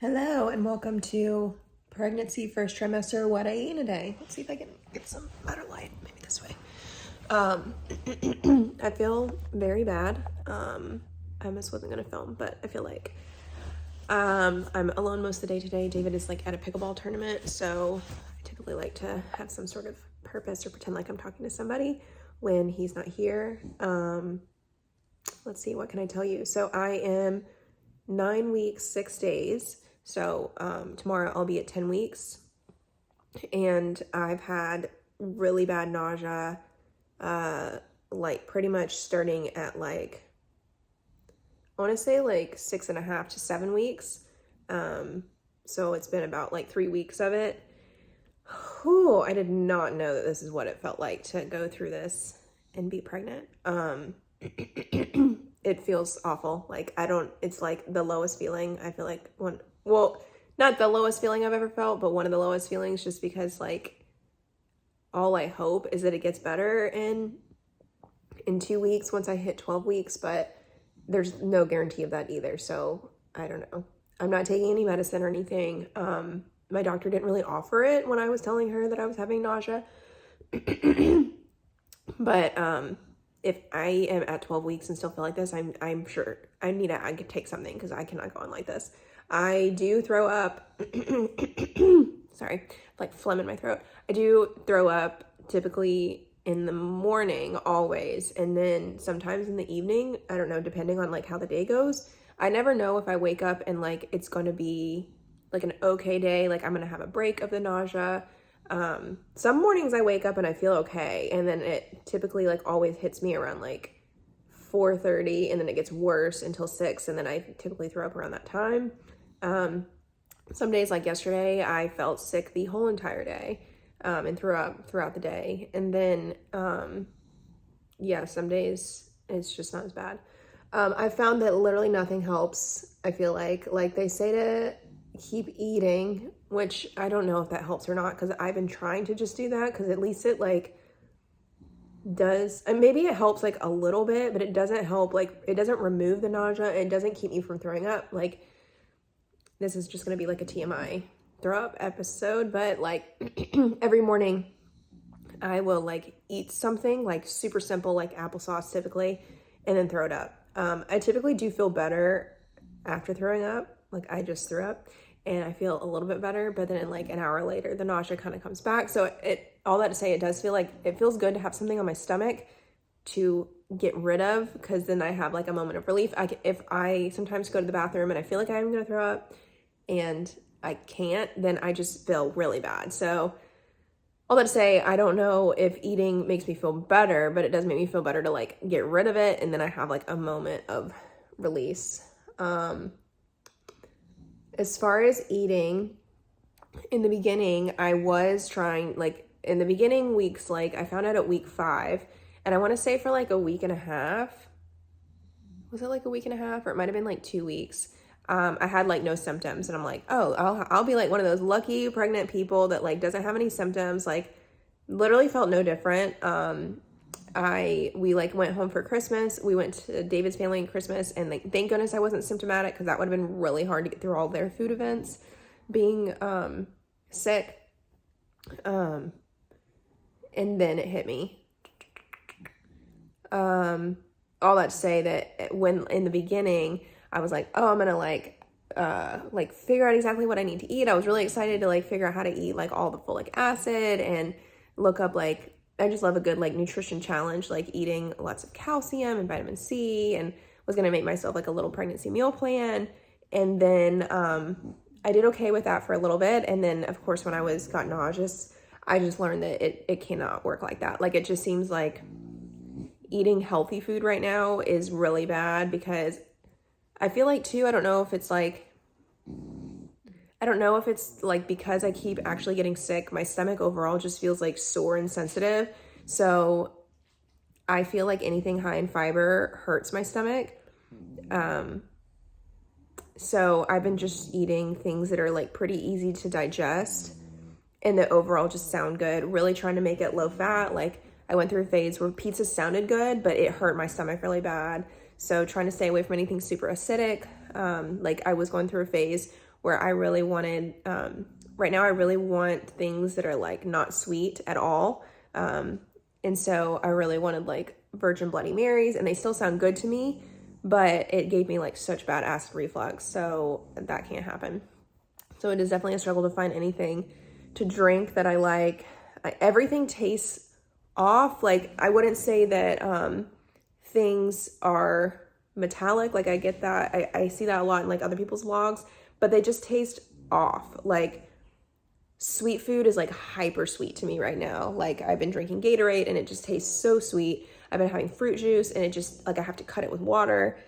Hello and welcome to pregnancy first trimester, what I eat in a day. Let's see if I can get some better light, maybe this way. I feel very bad. I almost wasn't gonna film, but I feel like I'm alone most of the day today. David is like at a pickleball tournament, so I typically like to have some sort of purpose or pretend like I'm talking to somebody when he's not here. Let's see, what can I tell you? So I am 9 weeks, 6 days. So tomorrow I'll be at 10 weeks, and I've had really bad nausea, like pretty much starting at like, I want to say like 6.5 to 7 weeks. So it's been about like 3 weeks of it. Whew, I did not know that this is what it felt like to go through this and be pregnant. It feels awful. Like it's like the lowest feeling. I feel like not the lowest feeling I've ever felt, but one of the lowest feelings, just because like all I hope is that it gets better in 2 weeks once I hit 12 weeks, but there's no guarantee of that either. So I don't know. I'm not taking any medicine or anything. My doctor didn't really offer it when I was telling her that I was having nausea. But if I am at 12 weeks and still feel like this, I'm sure I could take something, because I cannot go on like this. I do throw up. Sorry, like phlegm in my throat. I do throw up typically in the morning always, and then sometimes in the evening. I don't know, depending on like how the day goes. I never know if I wake up and like it's going to be like an okay day, like I'm going to have a break of the nausea. Some mornings I wake up and I feel okay, and then it typically like always hits me around like 4:30, and then it gets worse until 6, and then I typically throw up around that time. Some days like yesterday, I felt sick the whole entire day, and threw up throughout the day. And then, yeah, some days it's just not as bad. I found that literally nothing helps. I feel like they say to keep eating, which I don't know if that helps or not, because I've been trying to just do that, because at least it like does, and maybe it helps like a little bit, but it doesn't help, like it doesn't remove the nausea. It doesn't keep me from throwing up. Like, this is just going to be like a TMI throw up episode, but like every morning I will like eat something like super simple, like applesauce typically, and then throw it up. I typically do feel better after throwing up. Like I just threw up and I feel a little bit better, but then like an hour later, the nausea kind of comes back. So all that to say, it does feel like it feels good to have something on my stomach to get rid of, because then I have like a moment of relief. If I sometimes go to the bathroom and I feel like I'm going to throw up and I can't, then I just feel really bad. So all that to say, I don't know if eating makes me feel better, but it does make me feel better to like get rid of it, and then I have like a moment of release. As far as eating, in the beginning, I was trying, like in the beginning weeks, like I found out at week 5, and I want to say for like a week and a half. Was it like a week and a half, or it might have been like 2 weeks? I had like no symptoms, and I'm like, oh, I'll be like one of those lucky pregnant people that like doesn't have any symptoms. Like literally felt no different. We like went home for Christmas. We went to David's family at Christmas, and like thank goodness I wasn't symptomatic, because that would have been really hard to get through all their food events being sick. And then it hit me. All that to say that when in the beginning I was like, oh, I'm gonna like figure out exactly what I need to eat. I was really excited to like figure out how to eat like all the folic acid, and look up like, I just love a good like nutrition challenge, like eating lots of calcium and vitamin C, and was gonna make myself like a little pregnancy meal plan. And then I did okay with that for a little bit, and then of course when I got nauseous, I just learned that it cannot work like that. Like it just seems like eating healthy food right now is really bad, because I feel like too, I don't know if it's like because I keep actually getting sick, my stomach overall just feels like sore and sensitive. So I feel like anything high in fiber hurts my stomach. So I've been just eating things that are like pretty easy to digest and that overall just sound good, really trying to make it low fat. Like I went through a phase where pizza sounded good, but it hurt my stomach really bad. So trying to stay away from anything super acidic. Like I was going through a phase where I really wanted, right now I really want things that are like not sweet at all. And so I really wanted like virgin Bloody Marys, and they still sound good to me, but it gave me like such bad acid reflux, so that can't happen. So it is definitely a struggle to find anything to drink that I like. Everything tastes off. Like, I wouldn't say that things are metallic. Like, I get that. I see that a lot in like other people's vlogs, but they just taste off. Like, sweet food is like hyper sweet to me right now. Like, I've been drinking Gatorade and it just tastes so sweet. I've been having fruit juice and it just, like, I have to cut it with water.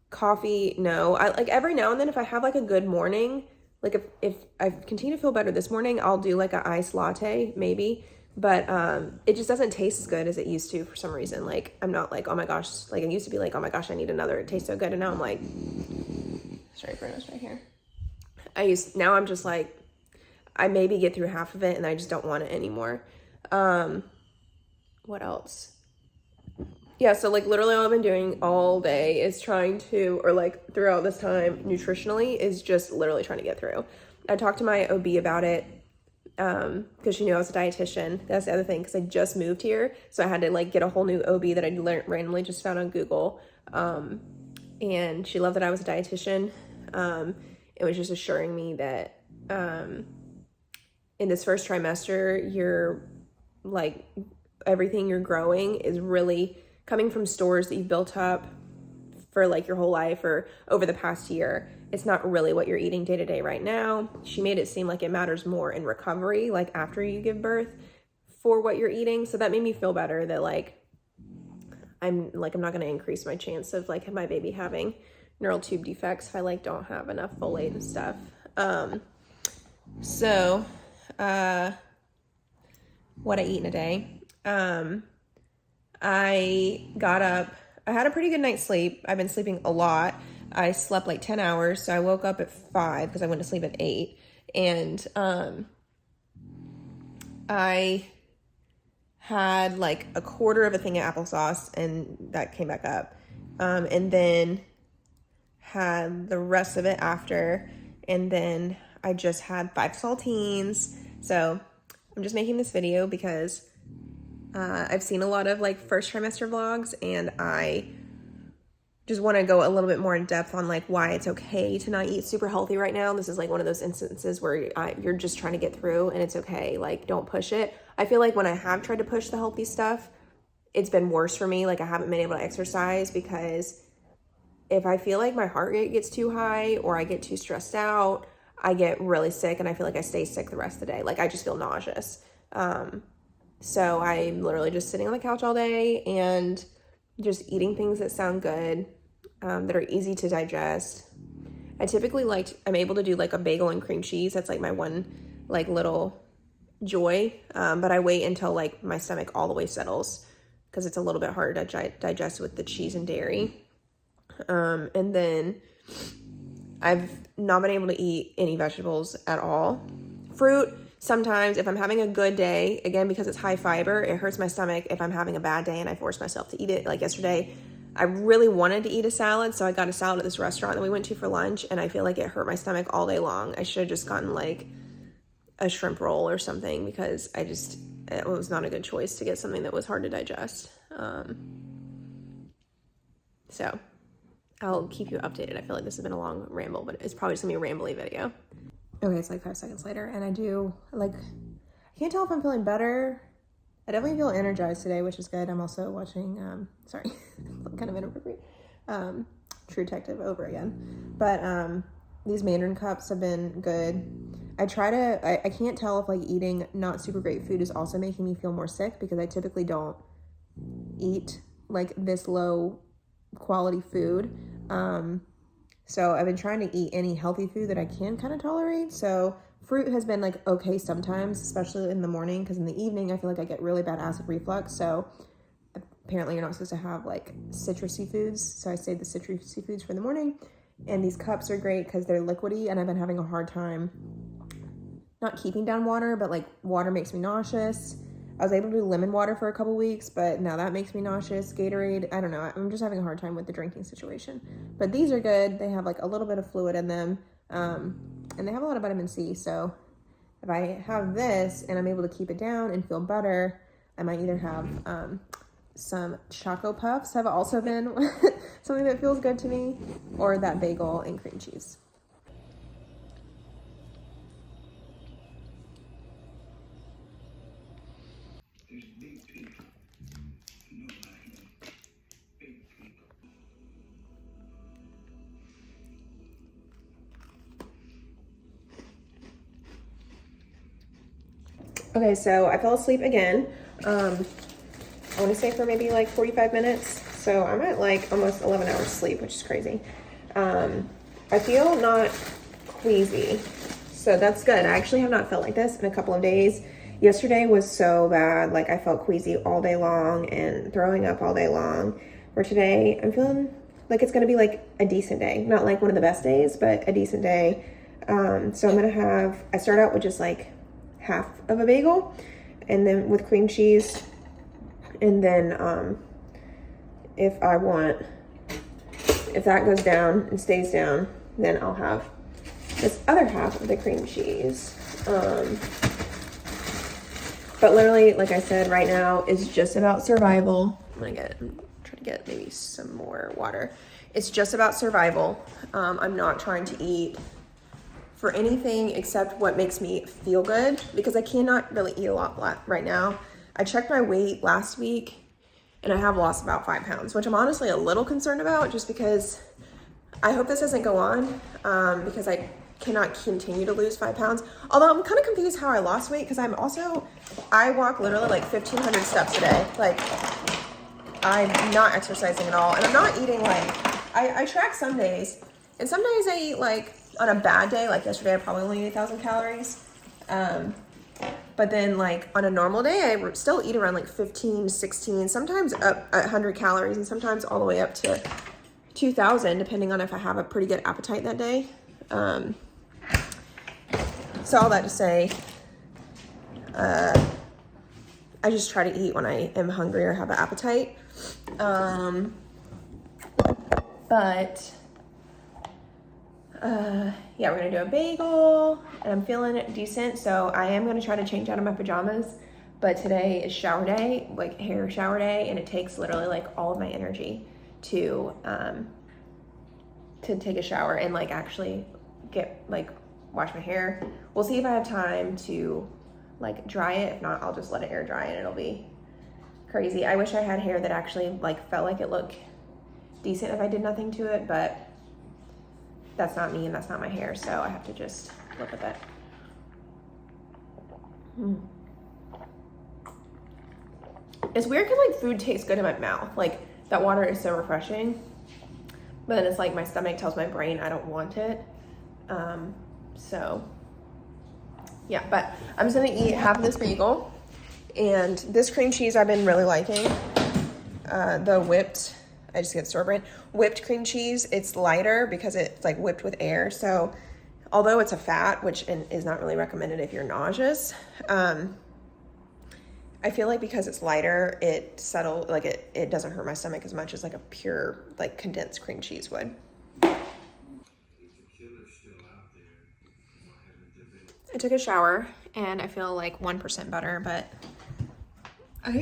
Coffee, no. I like every now and then if I have like a good morning, like if I continue to feel better this morning, I'll do like an iced latte maybe, but it just doesn't taste as good as it used to for some reason. Like, I'm not like, oh my gosh, like I used to be like, oh my gosh, I need another, it tastes so good, and now I'm like, sorry, Bruno's right here. Now I'm just like, I maybe get through half of it and I just don't want it anymore. What else? Yeah, so like literally all I've been doing all day is trying to, or like throughout this time nutritionally, is just literally trying to get through. I talked to my OB about it because she knew I was a dietitian. That's the other thing, because I just moved here, so I had to like get a whole new OB that I randomly just found on Google. And she loved that I was a dietitian. It was just assuring me that in this first trimester, you're like, everything you're growing is really coming from stores that you've built up for like your whole life or over the past year. It's not really what you're eating day to day right now. She made it seem like it matters more in recovery, like after you give birth, for what you're eating. So that made me feel better that like, I'm not going to increase my chance of like my baby having neural tube defects if I like don't have enough folate and stuff. What I eat in a day. I got up, I had a pretty good night's sleep. I've been sleeping a lot. I slept like 10 hours. So I woke up at 5 because I went to sleep at 8. And I had like a quarter of a thing of applesauce, and that came back up. And then had the rest of it after. And then I just had 5 saltines. So I'm just making this video because I've seen a lot of like first trimester vlogs, and I just want to go a little bit more in depth on like why it's okay to not eat super healthy right now. This is like one of those instances where you're just trying to get through, and it's okay. Like, don't push it. I feel like when I have tried to push the healthy stuff, it's been worse for me. Like, I haven't been able to exercise because if I feel like my heart rate gets too high or I get too stressed out, I get really sick, and I feel like I stay sick the rest of the day. Like, I just feel nauseous. So I'm literally just sitting on the couch all day and just eating things that sound good, that are easy to digest. I typically I'm able to do like a bagel and cream cheese. That's like my one like little joy. But I wait until like my stomach all the way settles because it's a little bit harder to digest with the cheese and dairy. And then I've not been able to eat any vegetables at all. Fruit, sometimes if I'm having a good day, again, because it's high fiber, it hurts my stomach if I'm having a bad day and I force myself to eat it. Like yesterday, I really wanted to eat a salad, so I got a salad at this restaurant that we went to for lunch, and I feel like it hurt my stomach all day long. I should have just gotten like a shrimp roll or something, because it was not a good choice to get something that was hard to digest. So I'll keep you updated. I feel like this has been a long ramble, but it's probably just gonna be a rambly video. Okay, it's like 5 seconds later, and I can't tell if I'm feeling better. I definitely feel energized today, which is good. I'm also watching, sorry, kind of inappropriate, True Detective over again. But these Mandarin cups have been good. I can't tell if like eating not super great food is also making me feel more sick, because I typically don't eat like this low quality food. So I've been trying to eat any healthy food that I can kind of tolerate. So fruit has been like okay sometimes, especially in the morning, because in the evening I feel like I get really bad acid reflux. So apparently you're not supposed to have like citrusy foods. So I save the citrusy foods for the morning. And these cups are great because they're liquidy, and I've been having a hard time not keeping down water, but like water makes me nauseous. I was able to do lemon water for a couple weeks, but now that makes me nauseous. Gatorade, I don't know. I'm just having a hard time with the drinking situation. But these are good. They have like a little bit of fluid in them, And they have a lot of vitamin C. So if I have this and I'm able to keep it down and feel better, I might either have some Choco Puffs have also been something that feels good to me, or that bagel and cream cheese. Okay, so I fell asleep again. I want to say for maybe like 45 minutes. So I'm at like almost 11 hours sleep, which is crazy. I feel not queasy, so that's good. I actually have not felt like this in a couple of days. Yesterday was so bad. Like I felt queasy all day long and throwing up all day long. For today, I'm feeling like it's gonna be like a decent day. Not like one of the best days, but a decent day. So I'm gonna I start out with just like half of a bagel and then with cream cheese, and then if that goes down and stays down, then I'll have this other half of the cream cheese. But literally, like I said, right now is just about survival. I'm trying to get maybe some more water. It's just about survival. I'm not trying to eat for anything except what makes me feel good, because I cannot really eat a lot right now. I checked my weight last week and I have lost about 5 pounds, which I'm honestly a little concerned about, just because I hope this doesn't go on, because I cannot continue to lose 5 pounds. Although I'm kind of confused how I lost weight, because I walk literally like 1,500 steps a day. Like I'm not exercising at all, and I'm not eating I track some days, and some days I eat like, on a bad day, like yesterday, I probably only ate 1,000 calories. But then like on a normal day, I still eat around like 15, 16, sometimes up 100 calories, and sometimes all the way up to 2,000, depending on if I have a pretty good appetite that day. So all that to say, I just try to eat when I am hungry or have an appetite. Yeah, we're gonna do a bagel, and I'm feeling decent, so I am gonna try to change out of my pajamas. But today is shower day, like hair shower day, and it takes literally like all of my energy to take a shower and like actually wash my hair. We'll see if I have time to like dry it. If not, I'll just let it air dry and it'll be crazy. I wish I had hair that actually like felt like it looked decent if I did nothing to it, but that's not me and that's not my hair, so I have to just look at that. It's weird because like food tastes good in my mouth. Like that water is so refreshing, but then it's like my stomach tells my brain I don't want it. So yeah, but I'm just gonna eat half of this bagel, and this cream cheese I've been really liking. I just get store brand whipped cream cheese. It's lighter because it's like whipped with air. So although it's a fat, which is not really recommended if you're nauseous, I feel like because it's lighter, it doesn't hurt my stomach as much as like a pure like condensed cream cheese would. I took a shower and I feel like 1% better, but I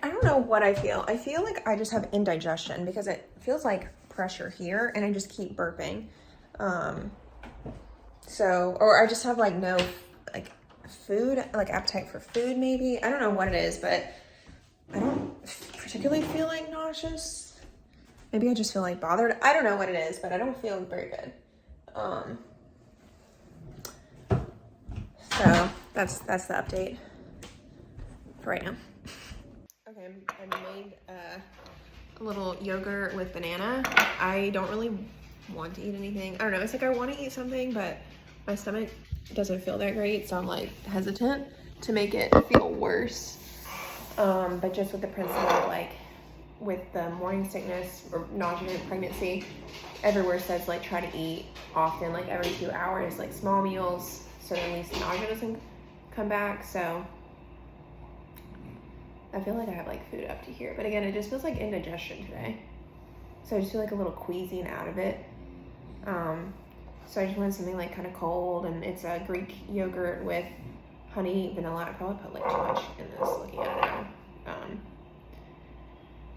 don't know what I feel. I feel like I just have indigestion because it feels like pressure here and I just keep burping. Or I just have like no like food, like appetite for food maybe. I don't know what it is, but I don't particularly feel like nauseous. Maybe I just feel like bothered. I don't know what it is, but I don't feel very good. So that's the update for right now. Okay, I made a little yogurt with banana. I don't really want to eat anything. I don't know, it's like I want to eat something, but my stomach doesn't feel that great, so I'm like hesitant to make it feel worse. But just with the principle of like, with the morning sickness or nausea in pregnancy, everywhere says like try to eat often, like every 2 hours, like small meals, so at least nausea doesn't come back. So I feel like I have like food up to here, but again, it just feels like indigestion today. So I just feel like a little queasy and out of it. So I just wanted something like kind of cold, and it's a Greek yogurt with honey, vanilla. I probably put like too much in this looking at it now.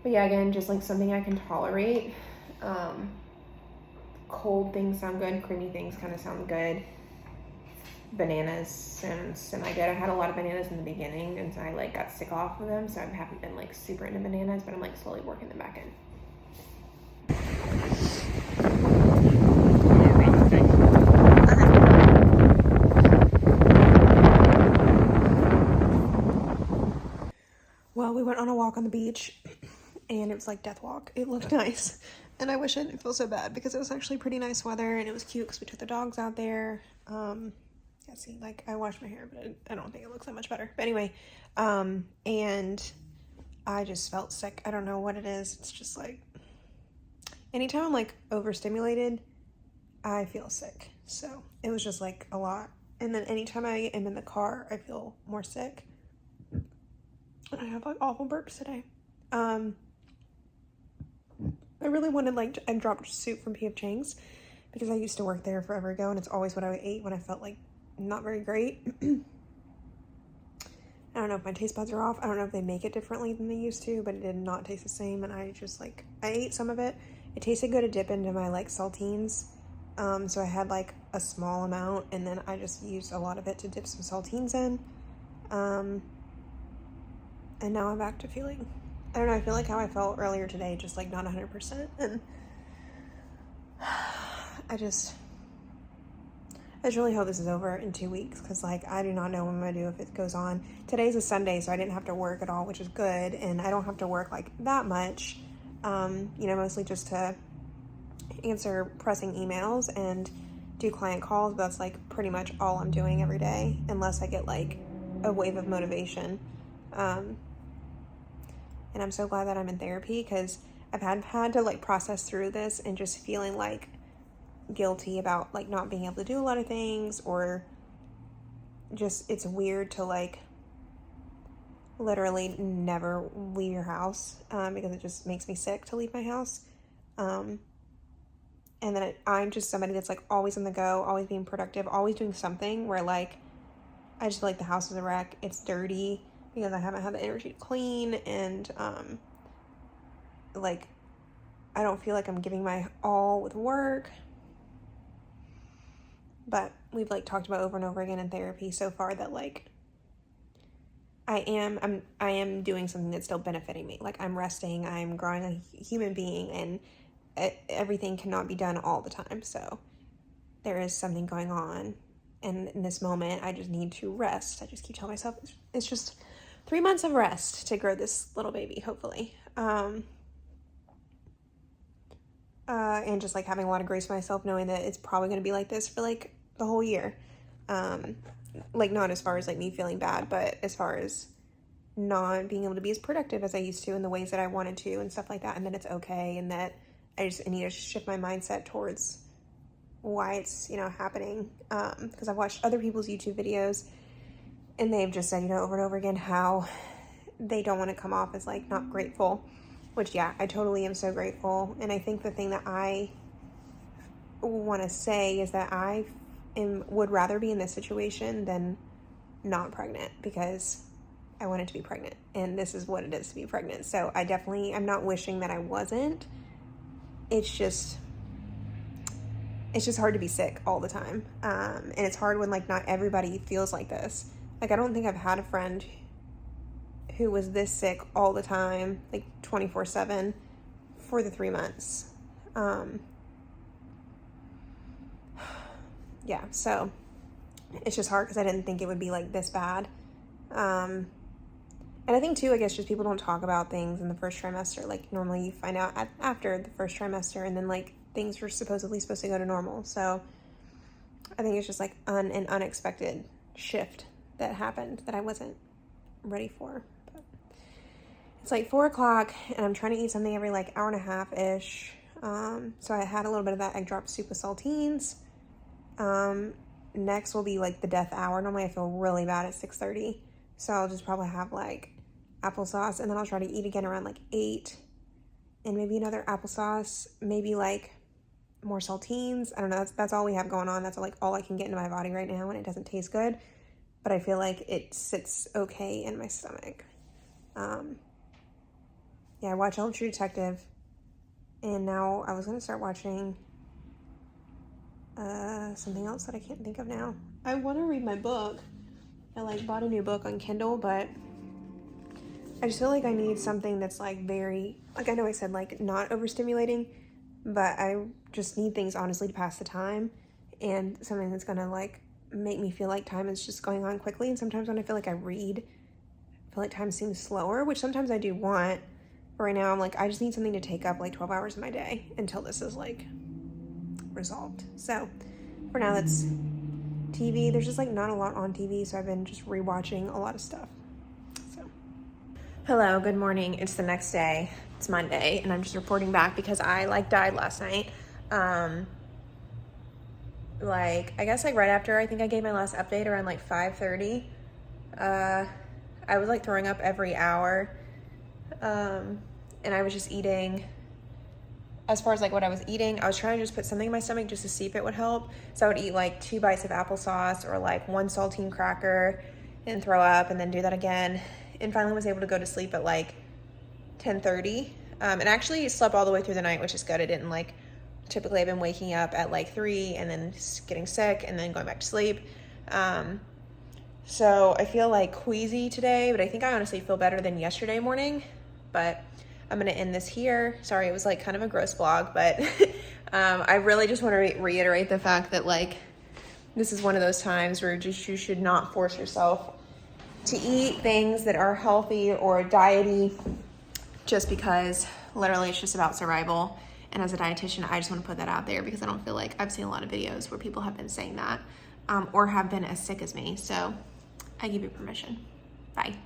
But yeah, again, just like something I can tolerate. Cold things sound good, creamy things kind of sound good. Bananas sound semi-good. I had a lot of bananas in the beginning, and so I like got sick off of them, so I haven't been like super into bananas, but I'm like slowly working them back in. Well, we went on a walk on the beach, and it was like death walk. It looked nice, and I wish I didn't feel so bad because it was actually pretty nice weather, and it was cute because we took the dogs out there. Yeah, see, like I washed my hair, but I don't think it looks that much better. But anyway, and I just felt sick. I don't know what it is. It's just like anytime I'm like overstimulated, I feel sick. So it was just like a lot. And then anytime I am in the car, I feel more sick. I have like awful burps today. I really wanted like a dropped soup from P.F. Chang's because I used to work there forever ago, and it's always what I ate when I felt like not very great. I don't know if my taste buds are off. I don't know if they make it differently than they used to, but it did not taste the same. And I just like, I ate some of it. It tasted good to dip into my like saltines. So I had like a small amount, and then I just used a lot of it to dip some saltines in. And now I'm back to feeling, I don't know, I feel like how I felt earlier today, just like not 100%. And I just really hope this is over in 2 weeks, because like I do not know what I'm gonna do if it goes on. Today's a Sunday, so I didn't have to work at all, which is good, and I don't have to work like that much, mostly just to answer pressing emails and do client calls. But that's like pretty much all I'm doing every day, unless I get like a wave of motivation. And I'm so glad that I'm in therapy, because I've had to like process through this and just feeling like guilty about like not being able to do a lot of things, or just it's weird to like literally never leave your house, because it just makes me sick to leave my house. And then I'm just somebody that's like always on the go, always being productive, always doing something, where like I just feel like the house is a wreck. It's dirty because I haven't had the energy to clean, and like I don't feel like I'm giving my all with work. But we've like talked about over and over again in therapy so far that like I am doing something that's still benefiting me. Like I'm resting, I'm growing a human being, and everything cannot be done all the time. So there is something going on, and in this moment I just need to rest. I just keep telling myself it's just 3 months of rest to grow this little baby, hopefully. And just like having a lot of grace for myself, knowing that it's probably going to be like this for like the whole year. Like not as far as like me feeling bad, but as far as not being able to be as productive as I used to in the ways that I wanted to and stuff like that. And then it's okay. And that I need to shift my mindset towards why it's, happening. Because I've watched other people's YouTube videos, and they've just said, over and over again, how they don't want to come off as like not grateful, which yeah, I totally am so grateful. And I think the thing that I want to say is that I would rather be in this situation than not pregnant, because I wanted to be pregnant, and this is what it is to be pregnant. So I'm not wishing that I wasn't. It's just hard to be sick all the time. And it's hard when like not everybody feels like this. Like I don't think I've had a friend who was this sick all the time, like 24/7 for the 3 months. Yeah, so it's just hard because I didn't think it would be like this bad. And I think too, I guess just people don't talk about things in the first trimester. Like normally you find out after the first trimester, and then like things were supposedly supposed to go to normal. So I think it's just like an unexpected shift that happened that I wasn't ready for. But it's like 4:00, and I'm trying to eat something every like hour and a half ish. So I had a little bit of that egg drop soup with saltines. Next will be like the death hour. Normally I feel really bad at 6:30, so I'll just probably have like applesauce, and then I'll try to eat again around like 8, and maybe another applesauce, maybe like more saltines. I don't know, that's all we have going on. That's like all I can get into my body right now, and it doesn't taste good, but I feel like it sits okay in my stomach. Yeah, I watch Old True Detective, and now I was gonna start watching something else that I can't think of now. I want to read my book. I like bought a new book on Kindle, but I just feel like I need something that's like very, like I know I said like not overstimulating, but I just need things honestly to pass the time, and something that's gonna like make me feel like time is just going on quickly. And sometimes when I feel like I read, I feel like time seems slower, which sometimes I do want. But right now I'm like, I just need something to take up like 12 hours of my day until this is like resolved. So for now, that's TV. There's just like not a lot on TV, so I've been just rewatching a lot of stuff. So hello, good morning. It's the next day. It's Monday, and I'm just reporting back because I like died last night. Like I guess like right after I think I gave my last update around like 5:30. I was like throwing up every hour, and I was just eating. As far as like what I was eating, I was trying to just put something in my stomach just to see if it would help. So I would eat like 2 bites of applesauce or like 1 saltine cracker and throw up, and then do that again. And finally was able to go to sleep at like 10:30. And actually slept all the way through the night, which is good. I didn't like, typically I've been waking up at like 3 and then getting sick and then going back to sleep. So I feel like queasy today, but I think I honestly feel better than yesterday morning. But I'm going to end this here. Sorry, it was like kind of a gross vlog, but I really just want to reiterate the fact that like this is one of those times where just you should not force yourself to eat things that are healthy or diety just because literally it's just about survival. And as a dietitian, I just want to put that out there because I don't feel like I've seen a lot of videos where people have been saying that or have been as sick as me. So I give you permission. Bye.